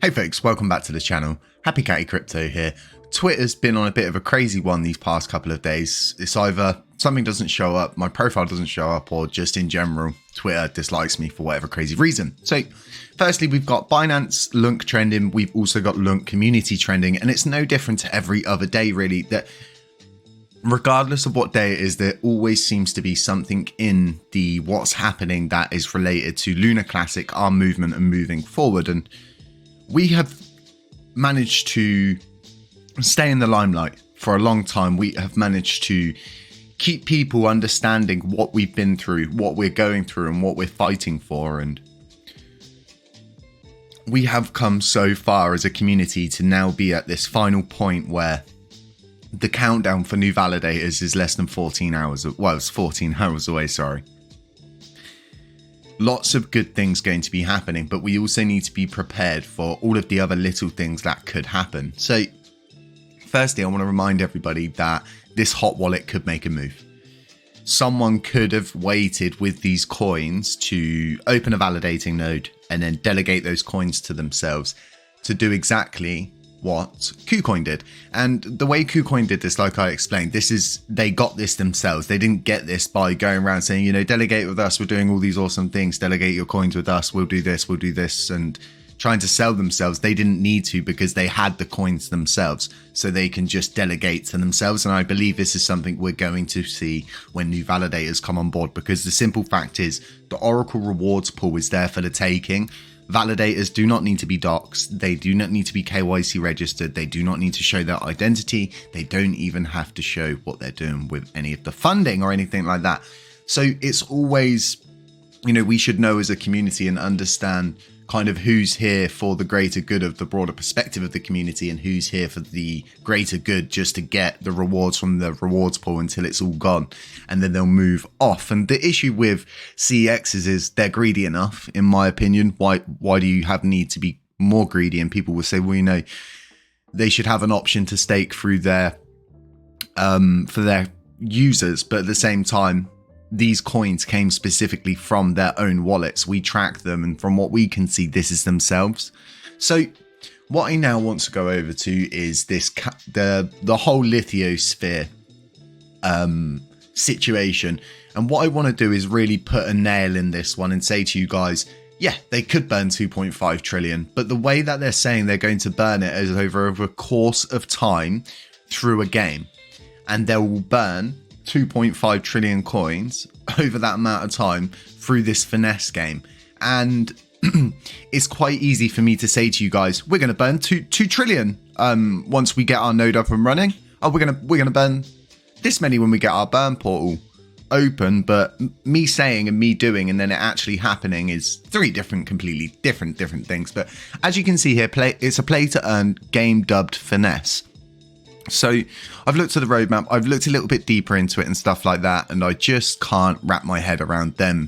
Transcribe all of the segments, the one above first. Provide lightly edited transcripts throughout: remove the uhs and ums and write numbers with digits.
Hey folks, welcome back to the channel. Happy Catty Crypto here. Twitter's been on a bit of a crazy one these past couple of days. It's either something doesn't show up, my profile doesn't show up, or just in general, Twitter dislikes me for whatever crazy reason. So firstly, we've got Binance Lunk trending. We've also got Lunk community trending, and it's no different to every other day really. That regardless of what day it is, there always seems to be something in the what's happening that is related to Lunar Classic, our movement and moving forward. And we have managed to stay in the limelight for a long time. We have managed to keep people understanding what we've been through, what we're going through, and what we're fighting for. And we have come so far as a community to now be at this final point where the countdown for new validators is less than 14 hours. Well, it's 14 hours away, sorry. Lots of good things going to be happening, but we also need to be prepared for all of the other little things that could happen. So firstly, I want to remind everybody that this hot wallet could make a move. Someone could have waited with these coins to open a validating node and then delegate those coins to themselves to do exactly what KuCoin did. And the way KuCoin did this, like I explained, they got this themselves. They didn't get this by going around saying, you know, delegate with us, we're doing all these awesome things, delegate your coins with us, we'll do this, and trying to sell themselves. They didn't need to because they had the coins themselves, so they can just delegate to themselves. And I believe this is something we're going to see when new validators come on board, because the simple fact is the Oracle rewards pool is there for the taking. Validators do not need to be doxxed. They do not need to be KYC registered. They do not need to show their identity. They don't even have to show what they're doing with any of the funding or anything like that. So it's always, you know, we should know as a community and understand kind of who's here for the greater good of the broader perspective of the community and who's here for the greater good just to get the rewards from the rewards pool until it's all gone, and then they'll move off. And the issue with CEXs is they're greedy enough, in my opinion. Why do you have need to be more greedy? And people will say, well, you know, they should have an option to stake through their for their users, but at the same time, these coins came specifically from their own wallets. We track them, and from what we can see, this is themselves. So what I now want to go over to is this the whole lithosphere situation. And what I want to do is really put a nail in this one and say to you guys, yeah, they could burn 2.5 trillion, but the way that they're saying they're going to burn it is over a course of time through a game, and they will burn 2.5 trillion coins over that amount of time through this finesse game. And it's quite easy for me to say to you guys, we're going to burn 2 trillion once we get our node up and running. Oh, we're going to burn this many when we get our burn portal open. But me saying and me doing and then it actually happening is three completely different things. But as you can see here, it's a play to earn game dubbed finesse. So I've looked at the roadmap, I've looked a little bit deeper into it and stuff like that, and I just can't wrap my head around them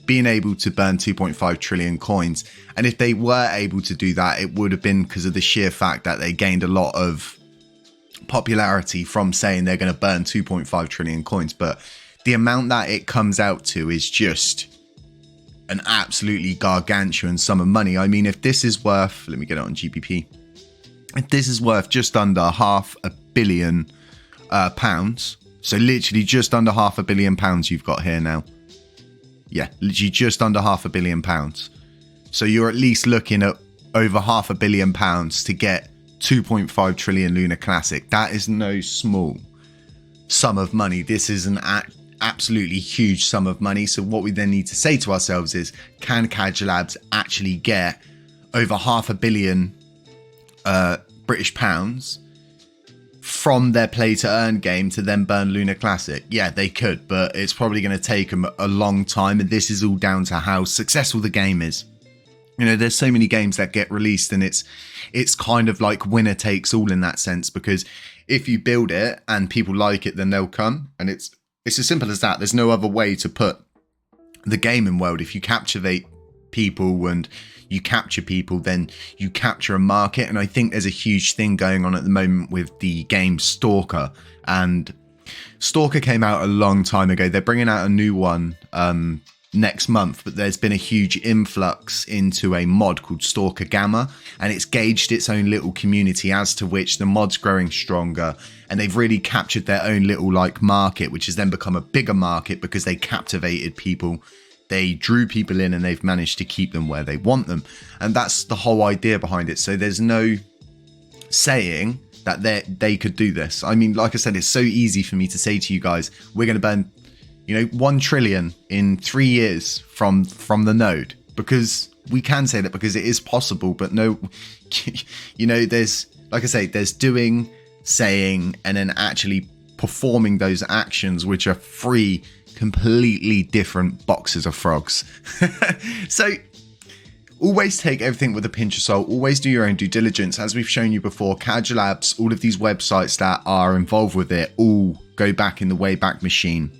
being able to burn 2.5 trillion coins. And if they were able to do that, it would have been because of the sheer fact that they gained a lot of popularity from saying they're going to burn 2.5 trillion coins. But the amount that it comes out to is just an absolutely gargantuan sum of money. I mean, if this is worth, let me get it on GPP. If this is worth just under £500 million, so literally just under £500 million you've got here now. Yeah, literally just under £500 million. So you're at least looking at over £500 million to get 2.5 trillion Lunar Classic. That is no small sum of money. This is an absolutely huge sum of money. So what we then need to say to ourselves is, can Kaj Labs actually get over £500 million British pounds from their play to earn game to then burn Lunar Classic? Yeah, they could, but it's probably going to take them a long time, and this is all down to how successful the game is. You know, there's so many games that get released and it's kind of like winner takes all in that sense, because if you build it and people like it, then they'll come, and it's as simple as that. There's no other way to put the gaming world. If you captivate people and you capture people, then you capture a market. And I think there's a huge thing going on at the moment with the game Stalker, and Stalker came out a long time ago. They're bringing out a new one next month, but there's been a huge influx into a mod called Stalker Gamma, and it's gauged its own little community, as to which the mod's growing stronger, and they've really captured their own little like market, which has then become a bigger market because they captivated people, they drew people in, and they've managed to keep them where they want them. And that's the whole idea behind it. So there's no saying that they could do this. I mean, like I said, it's so easy for me to say to you guys, we're going to burn 1 trillion in 3 years from the node, because we can say that because it is possible. But no, there's, like I say, there's doing, saying, and then actually performing those actions, which are 3 completely different boxes of frogs. So always take everything with a pinch of salt. Always do your own due diligence. As we've shown you before, Cadge Labs, all of these websites that are involved with it all go back in the Wayback Machine.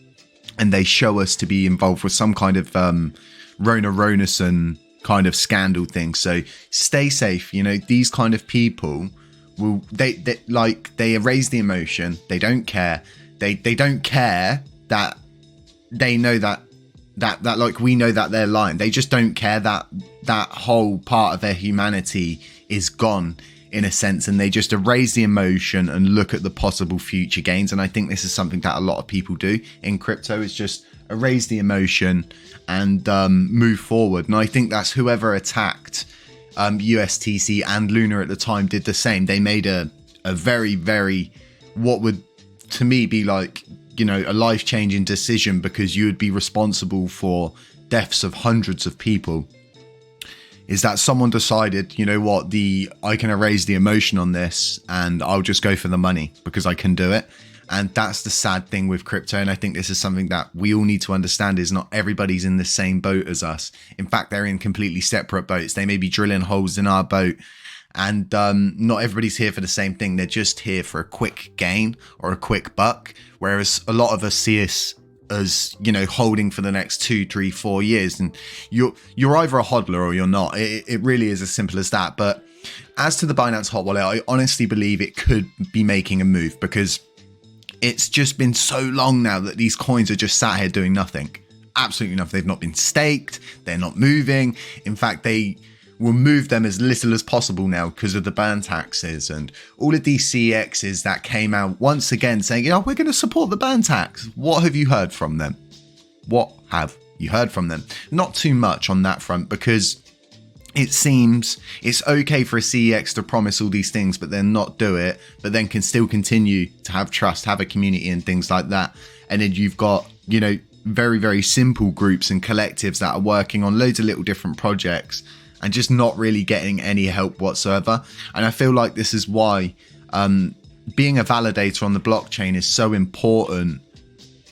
And they show us to be involved with some kind of Rona Ronason kind of scandal thing. So stay safe. These kind of people will they erase the emotion. They don't care. They don't care that they know that like we know that they're lying. They just don't care that that whole part of their humanity is gone, in a sense, and they just erase the emotion and look at the possible future gains. And I think this is something that a lot of people do in crypto, is just erase the emotion and move forward. And I think that's whoever attacked USTC and Luna at the time did the same. They made a very, very, what would to me be like, a life-changing decision, because you would be responsible for deaths of hundreds of people. Is that someone decided, I can erase the emotion on this and I'll just go for the money because I can do it. And that's the sad thing with crypto. And I think this is something that we all need to understand, is not everybody's in the same boat as us. In fact, they're in completely separate boats. They may be drilling holes in our boat, and not everybody's here for the same thing. They're just here for a quick gain or a quick buck. Whereas a lot of us see us as holding for the next 2, 3, 4 years, and you're either a hodler or you're not. It really is as simple as that. But as to the Binance hot wallet, I honestly believe it could be making a move, because it's just been so long now that these coins are just sat here doing nothing, absolutely nothing. They've not been staked, they're not moving. In fact, they will move them as little as possible now because of the ban taxes and all of these CEXs that came out once again saying, we're going to support the ban tax. What have you heard from them? What have you heard from them? Not too much on that front, because it seems it's okay for a CEX to promise all these things, but then not do it, but then can still continue to have trust, have a community and things like that. And then you've got, very, very simple groups and collectives that are working on loads of little different projects and just not really getting any help whatsoever. And I feel like this is why being a validator on the blockchain is so important.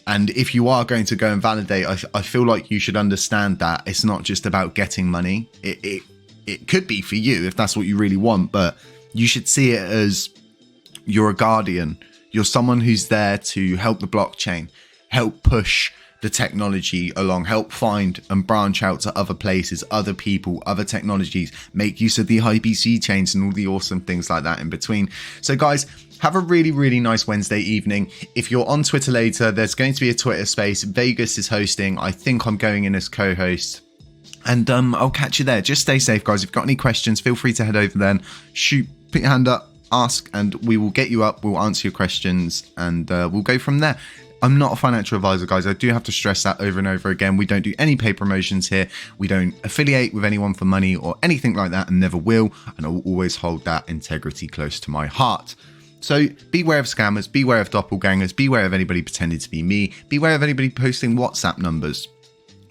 And if you are going to go and validate, I feel like you should understand that it's not just about getting money. It could be for you if that's what you really want, but you should see it as you're a guardian. You're someone who's there to help the blockchain, help push the technology along, help find and branch out to other places, other people, other technologies, make use of the IBC chains and all the awesome things like that in between. So guys, have a really, really nice Wednesday evening. If you're on Twitter later, there's going to be a Twitter space. Vegas is hosting. I think I'm going in as co-host. And I'll catch you there. Just stay safe, guys. If you've got any questions, feel free to head over there. Shoot, put your hand up, ask, and we will get you up. We'll answer your questions, and we'll go from there. I'm not a financial advisor, guys. I do have to stress that over and over again. We don't do any paid promotions here. We don't affiliate with anyone for money or anything like that, and never will. And I will always hold that integrity close to my heart. So beware of scammers, beware of doppelgangers, beware of anybody pretending to be me, beware of anybody posting WhatsApp numbers.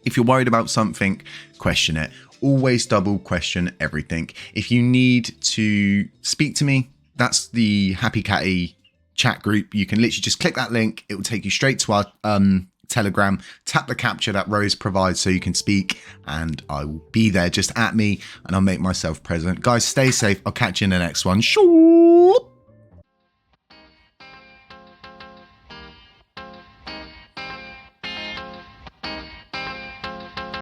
If you're worried about something, question it. Always double question everything. If you need to speak to me, that's the Happy Catty chat group. You can literally just click that link. It will take you straight to our Telegram. Tap the capture that Rose provides so you can speak, and I will be there. Just at me and I'll make myself present. Guys, stay safe. I'll catch you in the next one. Sure.